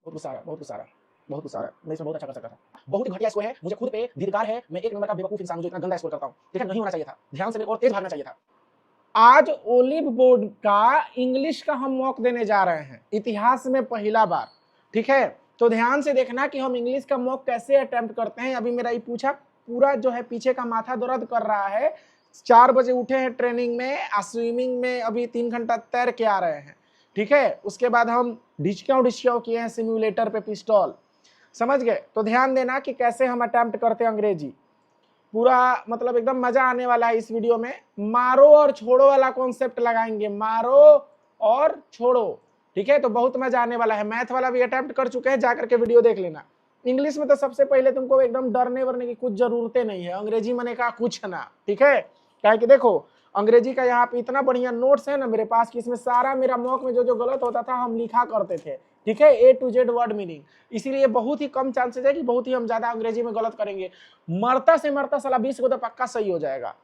बहुत गुस्सा आ रहा है, बहुत गुस्सा आ रहा है, बहुत गुस्सा आ रहा है। मैं इसमें बहुत अच्छा कर सकता था। बहुत ही घटिया स्कोर है, मुझे खुद पे धिक्कार है। मैं एक नंबर का बेवकूफ इंसान हूँ जो इतना गंदा स्कोर करता हूँ। ठीक है, नहीं होना चाहिए था। ध्यान से मेरे को और तेज भागना चाहिए था। आज ओलिव बोर्ड का इंग्लिश का हम मॉक देने जा रहे हैं, इतिहास में पहला बार। ठीक है, तो ध्यान से देखना कि हम इंग्लिश का मॉक कैसे अटेम्प्ट करते हैं। अभी मेरा ये पूछा पूरा जो है पीछे का माथा दर्द कर रहा है। 4 बजे उठे हैं ट्रेनिंग में, स्विमिंग में अभी 3 घंटा तैर के आ रहे हैं। ठीक है, उसके बाद हम डिस्क्याव किए हैं सिम्युलेटर पे पिस्टल। समझ गए? तो ध्यान देना कि कैसे हम अटेम्प्ट करते हैं अंग्रेजी। पूरा मतलब एकदम मजा आने वाला है इस वीडियो में। मारो और छोड़ो वाला कॉन्सेप्ट लगाएंगे, मारो और छोड़ो। ठीक है, तो बहुत मजा आने वाला है। मैथ वाला भी अटेम्प्ट कर चुके हैं, जाकर के वीडियो देख लेना। इंग्लिश में तो सबसे पहले तुमको एकदम डरने वरने की कुछ जरूरतें नहीं है। अंग्रेजी मैंने कहा कुछ ना। ठीक है, क्या कि देखो अंग्रेजी का यहाँ पे इतना बढ़िया नोट्स है ना मेरे पास कि इसमें सारा मेरा मॉक में जो जो गलत होता था हम लिखा करते थे। ठीक है, A to Z word meaning. इसीलिए बहुत ही कम चांसेस है कि बहुत ही हम ज्यादा अंग्रेजी में गलत करेंगे। मरता से मरता साला 20 को तो पक्का सही हो जाएगा।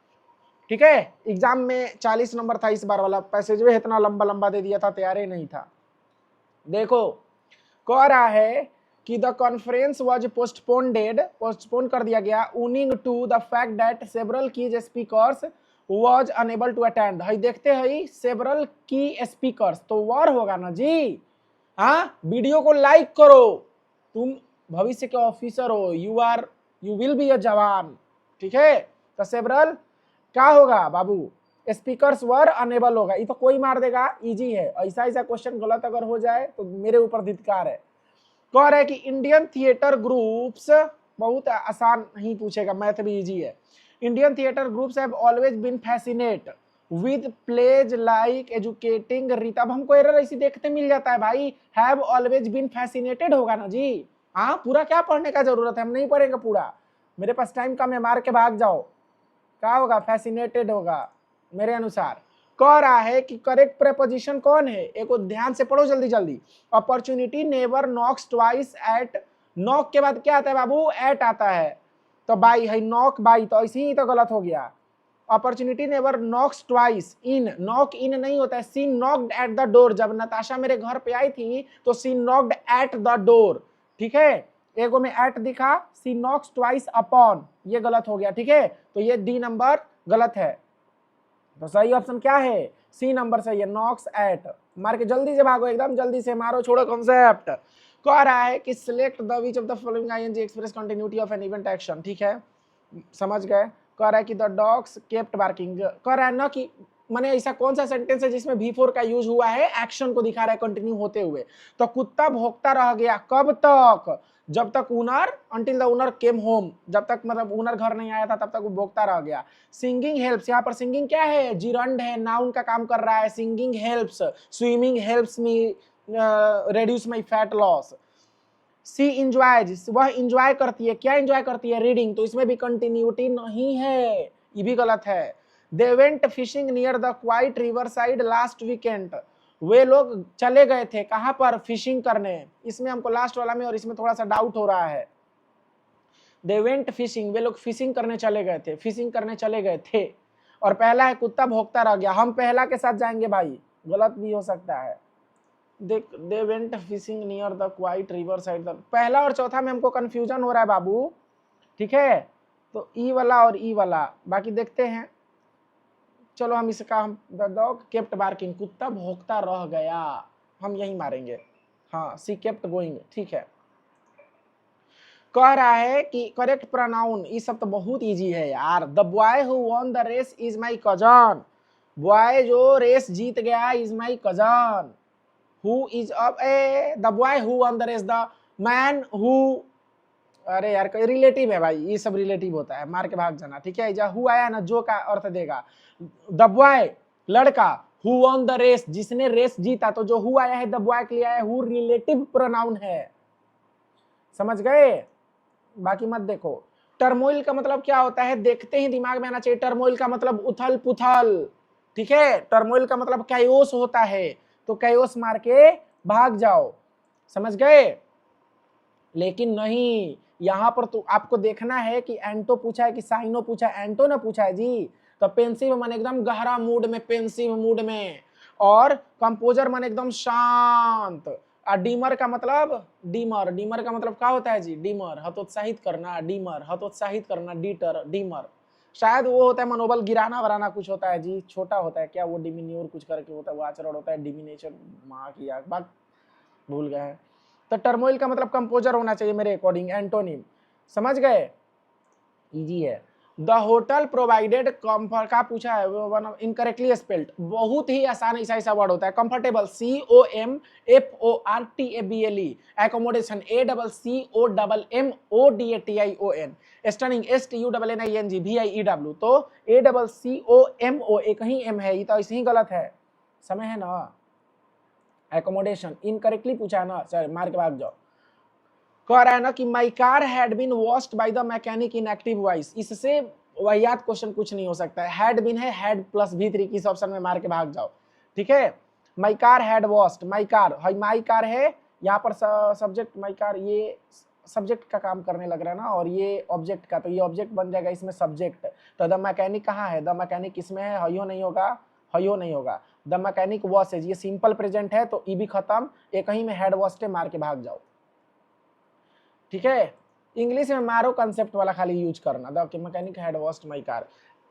ठीक है, एग्जाम में 40 नंबर था इस बार वाला। पैसेज में इतना लंबा लंबा दे दिया था, तैयार ही नहीं था। देखो कह रहा है कि द कॉन्फ्रेंस वाज पोस्टपोन कर दिया गया owing to the fact that several key speakers was unable to attend. हई देखते हई सेवरल की स्पीकर्स तो वर होगा ना जी। हाँ, वीडियो को लाइक करो, तुम भविष्य के ऑफिसर हो, यू विल बी अ जवान। ठीक है, तो सेवरल क्या होगा बाबू? स्पीकर्स वर अनेबल होगा। ये तो कोई मार देगा, इजी है। ऐसा ऐसा क्वेश्चन गलत अगर हो जाए तो मेरे ऊपर धिक्कार है। कह रहा है कि इंडियन थिएटर ग्रुप्स, बहुत आसान नहीं पूछेगा, मैथ भी इजी है। Indian theatre groups have always been fascinate with plays like educating Rita. अब हमको एरर ऐसी देखते मिल जाता है भाई। हैव ऑलवेज बीन फैसिनेटेड होगा ना जी। हाँ, पूरा क्या पढ़ने का जरूरत है, हम नहीं पढ़ेंगे पूरा। मेरे पास टाइम कम है, मार के भाग जाओ। क्या होगा? फैसिनेटेड होगा मेरे अनुसार। कह रहा है कि करेक्ट प्रेपोजिशन कौन है? एक ध्यान से पढ़ो जल्दी जल्दी। Opportunity never knocks twice at. Knock के बाद क्या आता है बाबू? एट आता है। तो बाई है, नॉक बाई, तो ऐसे ही तो गलत हो गया। Opportunity never knocks twice in. Knock in नहीं होता है, she knocked at the door. जब नताशा मेरे घर पे आई थी तो she knocked at the door. ठीक है, एगो में एट दिखा, सी नॉक्स ट्वाइस अपॉन, ये गलत हो गया। ठीक है, तो ये डी नंबर गलत है। तो सही ऑप्शन क्या है? सी नंबर सही है, नॉक्स एट। मार के जल्दी से भागो, एकदम जल्दी से मारो, छोड़ो कॉन्सेप्ट। कह रहा है कि select the which of the following ING express continuity of an event action. ठीक है, समझ गए। कह रहा है कि द डॉग्स केप्ट बार्किंग। कह रहा है ना कि माने ऐसा कौन सा सेंटेंस है जिसमें V4 का यूज हुआ है, एक्शन को दिखा रहा है कंटिन्यू होते हुए। तो कुत्ता भौंकता रह गया कब तक? जब तक ऊनर, अंटिल द ऊनर केम होम, जब तक मतलब ऊनर घर नहीं आया था तब तक वो भौंकता रह गया। सिंगिंग हेल्प्स, यहाँ पर सिंगिंग क्या है? जिरंड है, नाउन का काम कर रहा है। Singing helps, swimming helps me reduce my fat loss. She enjoys, वह इंजॉय करती है। क्या इंजॉय करती है? रीडिंग। तो इसमें भी कंटिन्यूटी नहीं है, ये भी गलत है। They went fishing near the quiet river side last weekend. वे लोग चले गए थे कहां पर? फिशिंग करने। इसमें हमको लास्ट वाला में और इसमें थोड़ा सा डाउट हो रहा है। दे वेंट फिशिंग, वे लोग फिशिंग करने चले गए थे, फिशिंग करने चले गए थे। और पहला है कुत्ता भौंकता रह गया, हम पहला के साथ जाएंगे भाई, गलत भी हो सकता है। They went fishing near the quiet river side. पहला और चौथा में हमको कंफ्यूजन हो रहा है बाबू। ठीक है, तो ई वाला और ई वाला बाकी देखते हैं। चलो हम इसका, हम द डॉग केप्ट बार्किंग, कुत्ता भौंकता रह गया, हम यही मारेंगे। हाँ, सी केप्ट गोइंग। ठीक है, कह रहा है कि करेक्ट प्रोनाउन, ये सब तो बहुत इजी है यार। The boy who won the race is my cousin. Boy जो रेस जीत गया is my cousin. Who is up a the boy who won the race, the man who. अरे यार रिलेटिव है भाई, ये सब रिलेटिव होता है, मार के भाग जाना। ठीक है, जा हु आया ना, जो का अर्थ देगा। द बॉय लड़का, हु वॉन द रेस, जिसने रेस जीता, तो जो हु आया है द बॉय के लिए आया है, हु रिलेटिव प्रोनाउन है। समझ गए? बाकी मत देखो। टर्मोइल का मतलब क्या होता है? देखते ही दिमाग में आना चाहिए। टर्मोइल का मतलब उथल पुथल। ठीक है, टर्मोइल का मतलब कैओस होता है, तो कैओस मार के भाग जाओ। समझ गए? लेकिन नहीं, यहां पर तो आपको देखना है कि एंटो पूछा है कि साइनो पूछा है। एंटो ने पूछा है जी। तो पेंसिव मन एकदम गहरा मूड में, पेंसिव मूड में। और कंपोजर मन एकदम शांत, डीमर का मतलब डीमर का मतलब क्या होता है जी? डीमर हतोत्साहित करना, डीमर हतोत्साहित करना, डीटर डीमर शायद वो होता है मनोबल गिराना वराना कुछ होता है जी, छोटा होता है क्या वो? डिमिन्योर कुछ करके होता है, वो आचरण होता है डिमिनेशन, माँ की आग बात भूल गए हैं। तो टर्मोइल का मतलब कंपोजर होना चाहिए मेरे अकॉर्डिंग, एंटोनिम। समझ गए? इजी है। द होटल प्रोवाइडेड कंफर्ट का पूछा है, वन इनकरेक्टली स्पेल्ड, बहुत ही आसान ऐसा वर्ड होता है। Comfortable COMFORTABLE, accommodation ACCOMMODATION, stunning STUNNING VIEW। तो ACCOMO एक ही M है, ये तो ऐसे ही गलत है, समय है ना। एकोमोडेशन इनकरेक्टली पूछा है ना सर, मार के भाग जाओ। कह रहा है ना कि my car had been washed by the mechanic in active voice, इससे वाहियात क्वेश्चन कुछ नहीं हो सकता है। हैड बीन है, हैड प्लस V3 किस ऑप्शन में, मार के भाग जाओ। ठीक है, माई car had washed, my car है, माई कार है यहाँ पर सब्जेक्ट, माई कार ये सब्जेक्ट का काम करने लग रहा है ना, और ये ऑब्जेक्ट का, तो ये ऑब्जेक्ट बन जाएगा इसमें सब्जेक्ट। तो द मैकेनिक कहाँ है? द मैकेनिक इसमें है, हयो नहीं होगा, हयो नहीं होगा। द मैकेनिक वॉश है, ये सिंपल प्रेजेंट है तो ई भी खत्म, एक ही में हैड वॉश्ड है, मार के भाग जाओ। ठीक है, इंग्लिश में मारो कंसेप्ट वाला खाली यूज करना। The mechanic had washed my car,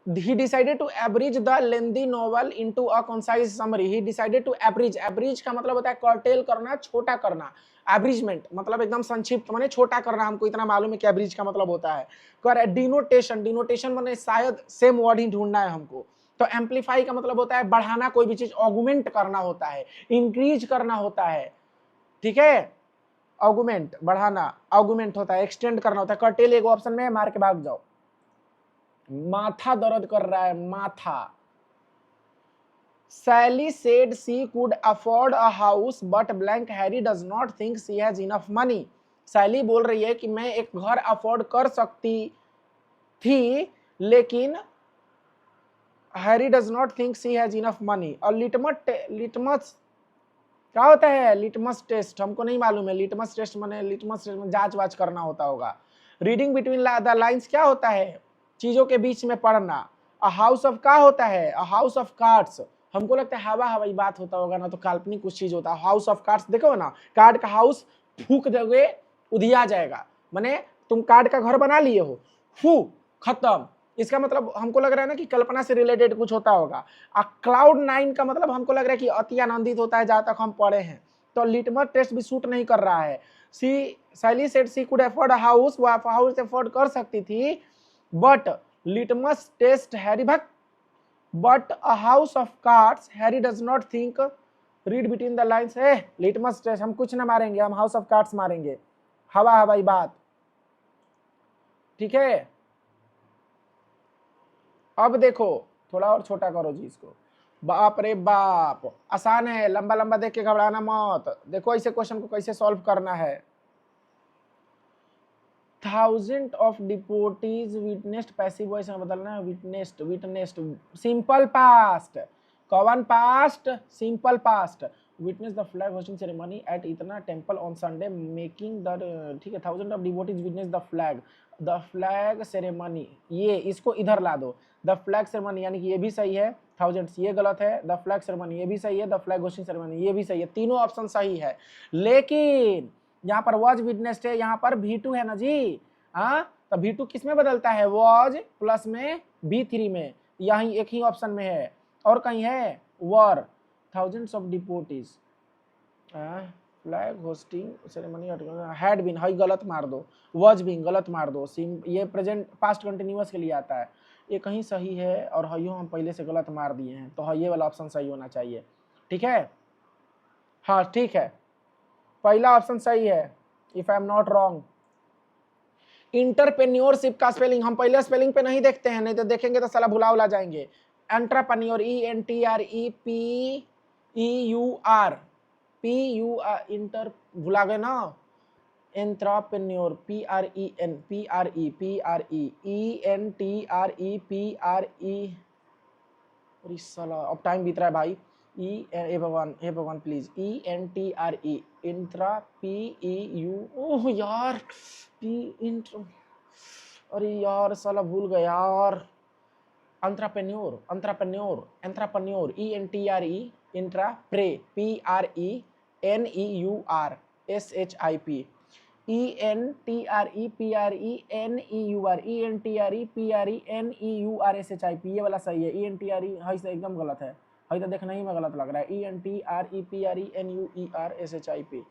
he decided to abridge the lengthy novel into a concise summary, he decided to abridge, abridge का मतलब होता है curtail करना, छोटा करना, abridgment मतलब एकदम संक्षिप्त माने छोटा करना, हमको इतना मालूम है कि abridge का मतलब होता है। कर डिनोटेशन, डिनोटेशन माने शायद सेम वर्ड ही ढूंढना है हमको। तो एम्पलीफाई का मतलब होता है बढ़ाना, कोई भी चीज ऑगुमेंट करना होता है, इंक्रीज करना होता है। ठीक है, ऑगुमेंट बढ़ाना, ऑगुमेंट होता है, एक्सटेंड करना होता है। कर्टेल एक ऑप्शन में है, मार के भाग जाओ। माथा दर्द कर रहा है, माथा। Sally said she could afford a house but blank Harry does not think she has enough money। सैली बोल रही है कि मैं एक घर अफोर्ड कर सकती थी लेकिन Harry does not think she has enough money. और लिटमस क्या होता है? लिटमस टेस्ट हमको नहीं मालूम है। लिटमस टेस्ट माने, लिटमस टेस्ट में जांच वाच करना होता होगा। रीडिंग बिटवीन द लाइंस क्या होता है? चीजों के बीच में पढ़ना। अ हाउस ऑफ क्या होता है? अ हाउस ऑफ कार्ड्स, हमको लगता है हवा हवाई बात होता होगा ना, तो काल्पनिक कुछ चीज होता है। हाउस ऑफ कार्ड्स देखो ना, कार्ड का हाउस फूक दोगे उधिया जाएगा, माने तुम कार्ड का घर बना लिए हो, फू खत्म। इसका मतलब हमको लग रहा है ना कि कल्पना से रिलेटेड कुछ होता होगा। क्लाउड 9 का मतलब हमको लग रहा है कि अति आनंदित होता है, जहां तक हम पढ़े हैं। तो लिटमस टेस्ट भी सूट नहीं कर रहा है। Sally said she could afford a house, वो हाउस अफोर्ड कर सकती थी, बट लिटमस टेस्ट हैरी भक्त, but a house of cards Harry does not think, read between the lines है। लिटमस टेस्ट हम कुछ ना मारेंगे, हम हाउस ऑफ कार्ड्स मारेंगे, हवा हवाई बात। ठीक है, अब देखो थोड़ा और छोटा करो जी इसको। बाप रे बाप, आसान है, लंबा लंबा देख के घबराना मत। देखो ऐसे क्वेश्चन को कैसे सॉल्व करना है। Thousand of devotees witnessed, passive voice में बदलना है, विटनेस्ड, विटनेस्ड सिंपल पास्ट, कौन past? Simple past. Witness the flag hoisting ceremony at इतना temple on Sunday making the, ठीक है, thousand of devotees witness the flag ceremony, ये इसको इधर ला दो। द फ्लैग सेरेमनी यानी कि ये भी सही है, थाउजेंड्स ये गलत है, द फ्लैग सेरेमनी ये भी सही है, द फ्लैग होस्टिंग सेरेमनी ये भी सही है, तीनों ऑप्शन सही है। लेकिन यहाँ पर वॉज विटनेस्ड है, यहाँ पर V2 है ना जी। हाँ, तो V2 किस में बदलता है? वॉज प्लस में V3 में, यही एक ही ऑप्शन में है, और कहीं है? Were thousands of devotees, flag hoisting ceremony had been, हाई गलत मार दो, वॉज बीन गलत मार दो, ये प्रेजेंट पास्ट कंटिन्यूअस के लिए आता है, ये कहीं सही है, और हयो हम पहले से गलत मार दिए हैं, तो ये वाला ऑप्शन सही होना चाहिए। ठीक है, हाँ ठीक है, पहला ऑप्शन सही है, if I am not wrong. Entrepreneurship का स्पेलिंग हम पहले स्पेलिंग पे नहीं देखते हैं, नहीं तो देखेंगे तो साला भुला उला जाएंगे। एंटरप्रेन्योर, ENTREPEUR, PUR, इंटर भुला गए ना। एंट्राप्रेन्योर, PRENTREPRE, अरे साला अब टाइम बीत रहा है भाई। हे भगवान please, ENTRE, intra, PEU, oh यार, पी इंट्र, अरे यार साला भूल गया यार। Entrepreneur, ENTRE, intra, pre, PRE, ENTREPRESSHIP, ENTREPRENEUR, ये वाला सही है। ENTRE हाँ इसे एकदम गलत है, अभी तो देखना ही में गलत लग रहा है। ENTREPRENEURSHIP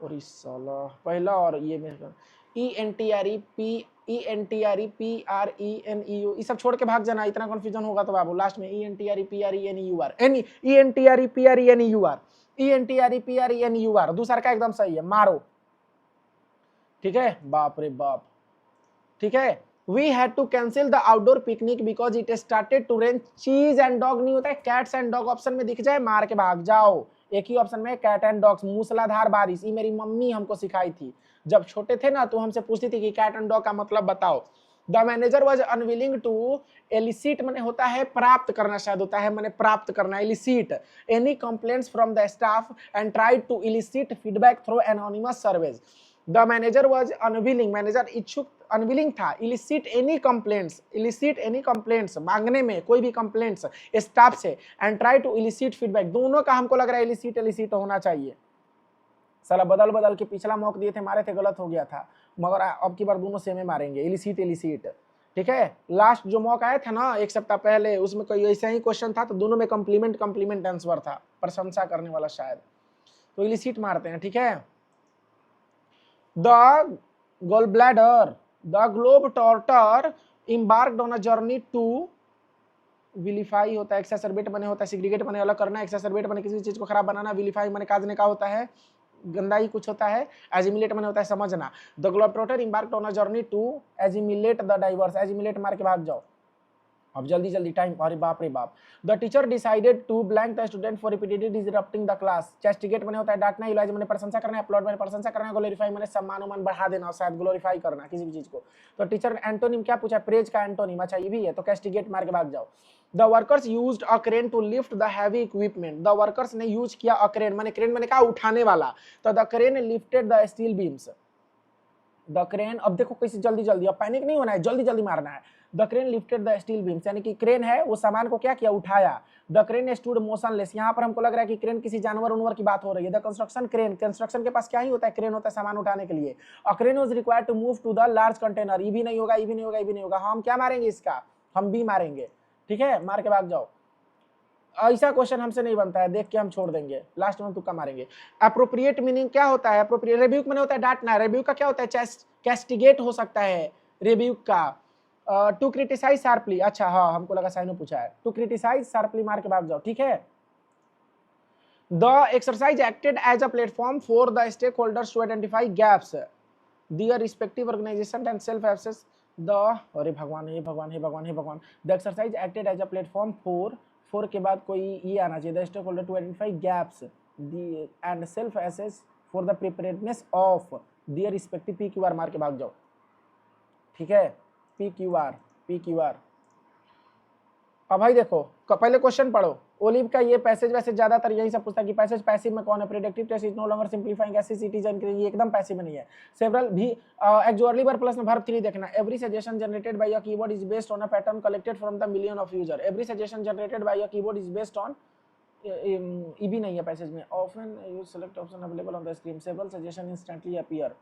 और इस साला पहला और ये मेरा ENTREPRENEU, ये सब छोड़ के भाग जाना, इतना कंफ्यूजन होगा तो बाबू। लास्ट में ENTREPRENEUR दूसरा का एकदम सही है, मारो। ठीक है, बाप रे बाप। ठीक है, we had to cancel the outdoor picnic because it started to rain, cheese and dog नहीं होता है, cats and dog ऑप्शन में दिख जाए मार के भाग जाओ। एक ही ऑप्शन में कैट एंड डॉग्स, मूसलाधार बारिश, ये मेरी मम्मी हमको सिखाई थी जब छोटे थे ना, तो हमसे पूछती थी कि कैट एंड डॉग का मतलब बताओ। The manager was unwilling to elicit, मैंने होता है प्राप्त करना, शायद होता है मैंने प्राप्त करना, elicit any complaints from the staff and tried to elicit feedback through anonymous surveys. The manager was unwilling, manager इच्छुक अनविलिंग था, इलिसिट एनी कंप्लेंट्स मांगने में कोई भी कंप्लेंट्स स्टाफ से, and try to elicit feedback, दोनों का हमको लग रहा है इलिसिट होना चाहिए। साला बदल बदल के पिछला मौक दिए थे, मारे थे, गलत हो गया था, मगर अब की बार दोनों सेम ही मारेंगे, इलिसिट। ठीक है, लास्ट जो मौका आया था ना एक सप्ताह पहले, उसमें कोई ऐसा ही क्वेश्चन था, तो दोनों में कंप्लीमेंट आंसर था, प्रशंसा करने वाला शायद, तो इलिसिट मारते हैं। ठीक है, the gallbladder, the globetrotter embarked on a journey to विलीफाई होता है, एक्सैसरबेट बने होता है, सिग्रीगेट बने अलग करना, एक्सैसरबेट बने किसी चीज को खराब बनाना, विलीफाई बने काजने का होता है, गंदा ही कुछ होता है, एजिमिलेट बने होता है समझना। The globetrotter embarked on a journey to assimilate the diverse, assimilate मार के भाग जाओ अब जल्दी जल्दी, टाइम, अरे बाप रे बाप। The teacher decided to blank the student for repeatedly disrupting the class, castigate बने होता है डांटना, इलाज मैंने प्रशंसा करना, अपलॉड मैंने प्रशंसा करना, ग्लोरीफाई मैंने सम्मान बढ़ा देना, शायद ग्लोरीफाई करना किसी भी चीज को। तो टीचर एंटोनिम क्या पूछा, प्रेज का एंटोनिम, अच्छा ये भी है, तो कैस्टिगेट मार के भाग जाओ। The workers used a crane to lift the heavy equipment, the workers ने यूज किया अ क्रेन, मैंने कहा उठाने वाला, तो the crane lifted the steel beams, the crane, अब देखो कैसे जल्दी जल्दी, अब पैनिक नहीं होना है, जल्दी जल्दी मारना है। The crane lifted the steel beams, यानी कि क्रेन है वो सामान को क्या किया, उठाया। द क्रेन स्टूड मोशनलेस, यहाँ पर हमको लग रहा है कि क्रेन किसी जानवर उनवर की बात हो रही है। द कंस्ट्रक्शन क्रेन, कंस्ट्रक्शन के पास क्या ही होता है, क्रेन होता है सामान उठाने के लिए। A crane was required to move to the large container, ये भी नहीं होगा, ये भी नहीं होगा, ये भी नहीं होगा, हम क्या मारेंगे इसका, हम भी मारेंगे। ठीक है, मार के भाग जाओ, ऐसा क्वेश्चन हमसे नहीं बनता है, देख के हम छोड़ देंगे, लास्ट में तुक्का मारेंगे। अप्रोप्रिएट मीनिंग क्या होता है, अप्रोप्रिएट, रेब्यूक मैंने होता है डांटना, रेब्यूक का क्या होता है, कैस्टिगेट हो सकता है रेब्यूक का। टू क्रिटिसाइज शार्पली, अच्छा हाँ हमको लगा साइनो पूछा है, टू क्रिटिसाइज शार्पली मार के भाग जाओ। ठीक है, the exercise acted as a platform for the stakeholders to identify gaps their respective organisation and self assess the, अरे भगवान हे भगवान हे भगवान हे भगवान, the exercise acted as a platform for के बाद कोई ये आना चाहिए, the stakeholder to identify gaps and self assess for the preparedness of their respective PQR मार के भाग जाओ। ठीक है, PQR। अब भाई देखो पहले क्वेश्चन पढ़ो, ओलिव का ये पैसेज वैसे ज्यादातर यही सब पूछता है कि पैसेज पैसिव में कौन है, predictive test is no longer simplifying as it is ये एकदम पैसिव में नहीं है। सेवरल भी एक्चुअली बार प्लस में वर्ब 3 देखना, every suggestion generated by a keyboard is based on a pattern collected from the million of user, every suggestion generated by a keyboard is based on, ई भी नहीं है पैसेज में। Often you select option available on the screen, several suggestion instantly appear,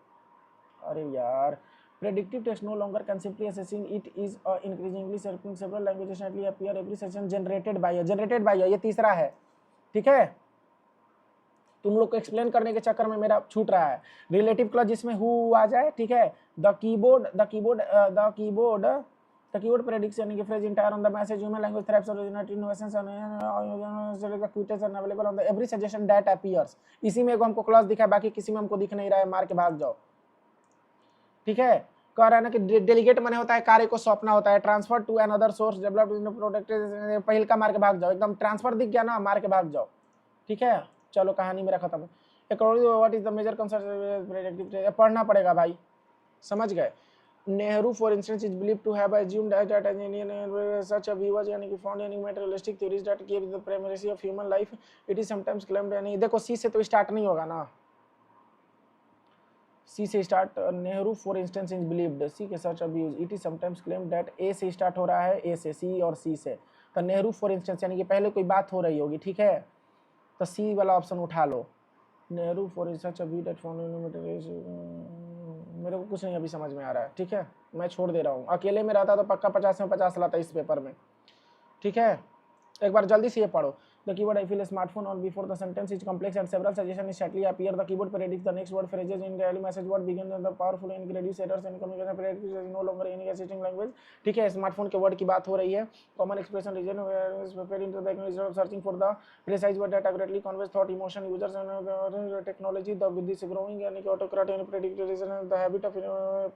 अरे यार predictive text no longer can simply assessing it is increasingly serving several languages instantly appear every session generated by ये तीसरा है। ठीक है, तुम लोग को एक्सप्लेन करने के चक्कर में मेरा छूट रहा है। रिलेटिव क्लॉज जिसमें हु आ जाए, ठीक है, द कीबोर्ड प्रेडिक्ट्स यानी कि phrase entire on the message human language threads originate innovations available on the every suggestion that appears, इसी में हमको क्लॉज दिखा है, बाकी किसी में हमको दिख नहीं रहा है, मार के भाग जाओ। ठीक है, कह रहा है ना कि डेलीगेट माने होता है कार्य को सौंपना होता है, transfer to another source developed in product, पहल का मार के भाग जाओ, एकदम ट्रांसफर दिख गया ना, मार के भाग जाओ। ठीक है, चलो कहानी मेरा खत्म है। What is the major concept, पढ़ना पड़ेगा भाई, समझ गए। Nehru for instance is believed to have assumed that an Indian such a viewers यानी कि found any materialistic theories that give the primacy of human life, it is sometimes claimed, यानी देखो सी से तो स्टार्ट नहीं होगा ना, सी से start, Nehru for instance is believed, C के search abuse, it is sometimes claimed that, A से स्टार्ट हो रहा है, ए से, सी और सी से, तो नेहरू फॉर इंस्टेंस यानी कि पहले कोई बात हो रही होगी। ठीक है, तो सी वाला ऑप्शन उठा लो। Nehru for such a beat at मेरे को कुछ नहीं अभी समझ में आ रहा है, ठीक है, मैं छोड़ दे रहा हूँ। अकेले में रहता तो पक्का 50 में 50 लाता इस पेपर में, ठीक है। एक बार जल्दी से ये पढ़ो। The keyword I feel a smartphone on before the sentence is complex and several suggestions slightly appear. The keyboard predicts the next word phrases in daily message word begin the powerful and reduce errors in communication predicts is no longer any existing language. ठीक है, smartphone के word की बात हो रही है। Common expression reason is prepared into the instead of searching for the precise word that accurately conveys thought emotion users and technology the with this growing and autocrat and predictive the habit of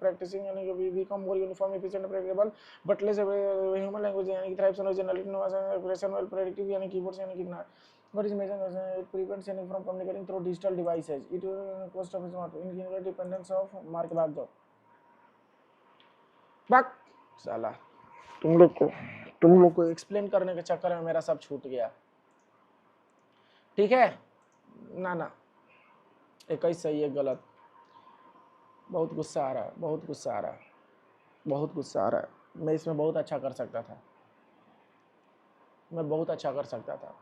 practicing and we become more uniform efficient and predictable but less human language यानी thrives on originality expression well predictive यानी keywords यानी कितना what is measured it prevents any from communicating through digital devices it cost of smartphone in dependence of mark back job back साला तुम लोग को explain करने के चक्कर में मेरा सब छूट गया, ठीक है ना ना 21 सही है गलत। बहुत गुस्सा आ रहा है, बहुत गुस्सा आ रहा है, बहुत गुस्सा आ रहा है। मैं इसमें बहुत अच्छा कर सकता था, मैं बहुत अच्छा कर सकता था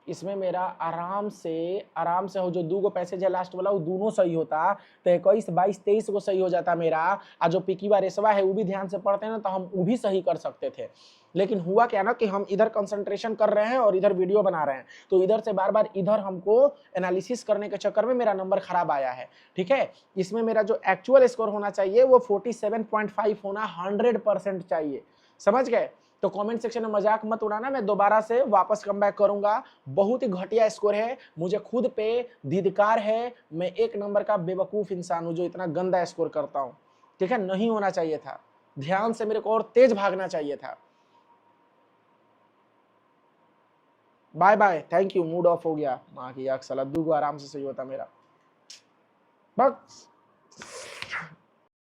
इसमें। मेरा आराम से हो जो 2 गो पैसेज है लास्ट वाला वो दोनों सही होता तो 21 22 23 को सही हो जाता मेरा। और जो पिकी बार रेसवा है वो भी ध्यान से पढ़ते हैं ना तो हम वो भी सही कर सकते थे। लेकिन हुआ क्या ना कि हम इधर कंसंट्रेशन कर रहे हैं और इधर वीडियो बना रहे हैं तो इधर से बार बार इधर हमको एनालिसिस करने के चक्कर में मेरा नंबर खराब आया है, ठीक है। इसमें मेरा जो एक्चुअल स्कोर होना चाहिए वो 47.5 होना 100% चाहिए, समझ गए। तो कमेंट सेक्शन में मजाक मत उड़ाना, मैं दोबारा से वापस कम बैक करूंगा। बहुत ही घटिया स्कोर है, मुझे खुद पे धिक्कार है। मैं 1 नंबर का बेवकूफ इंसान हूं जो इतना गंदा स्कोर करता हूं, ठीक है। नहीं होना चाहिए था, ध्यान से मेरे को और तेज भागना चाहिए था। Bye bye, thank you, mood off हो गया। माँ की आग साला 2 गो आराम से सही होता मेरा। बस